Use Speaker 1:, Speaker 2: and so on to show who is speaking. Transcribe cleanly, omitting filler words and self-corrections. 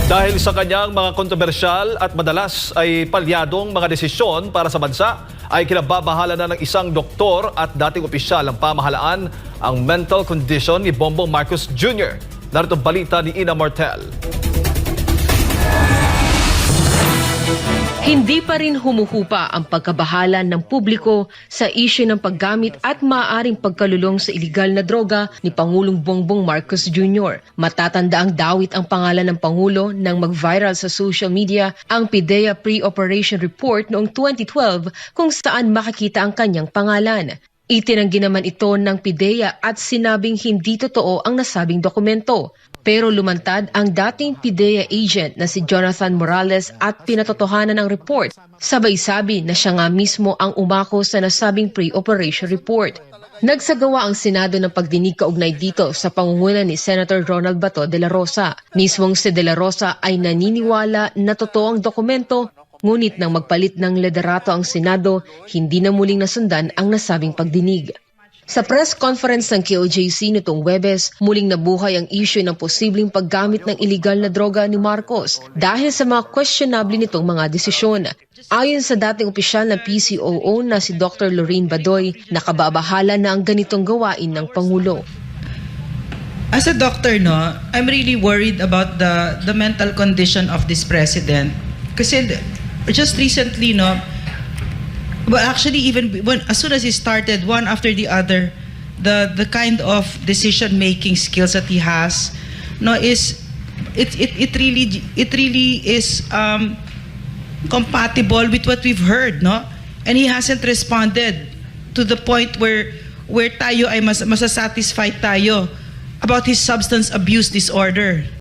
Speaker 1: Dahil sa kanyang mga kontrobersyal at madalas ay palyadong mga desisyon para sa bansa, ay kinababahala na ng isang doktor at dating opisyal ng pamahalaan ang mental condition ni Bongbong Marcos Jr. Narito balita ni Ina Martel.
Speaker 2: Hindi pa rin humuhupa ang pagkabahala ng publiko sa isyu ng paggamit at maaaring pagkalulong sa iligal na droga ni Pangulong Bongbong Marcos Jr. Matatanda ang dawit ang pangalan ng Pangulo nang mag-viral sa social media ang PIDEA Pre-Operation Report noong 2012 kung saan makikita ang kanyang pangalan. Itinanggi naman ito ng PIDEA at sinabing hindi totoo ang nasabing dokumento. Pero lumantad ang dating PIDEA agent na si Jonathan Morales at pinatotohanan ang report. Sabay sabi na siya nga mismo ang umako sa nasabing pre-operation report. Nagsagawa ang Senado ng pagdinig kaugnay dito sa pangunguna ni Senator Ronald Bato de la Rosa. Mismong si de la Rosa ay naniniwala na totoo ang dokumento, ngunit nang magpalit ng liderato ang Senado, hindi na muling nasundan ang nasabing pagdinig. Sa press conference ng KOJC nitong Huwebes, muling nabuhay ang issue ng posibleng paggamit ng iligal na droga ni Marcos dahil sa mga questionable nitong mga desisyon. Ayon sa dating opisyal ng PCOO na si Dr. Lorraine Badoy, nakababahala na ang ganitong gawain ng Pangulo.
Speaker 3: As a doctor, I'm really worried about the mental condition of this president. Kasi just recently, well, actually, even as soon as he started, one after the other, the kind of decision-making skills that he has, it really is compatible with what we've heard, and he hasn't responded to the point where tayo ay masasatisfied tayo about his substance abuse disorder.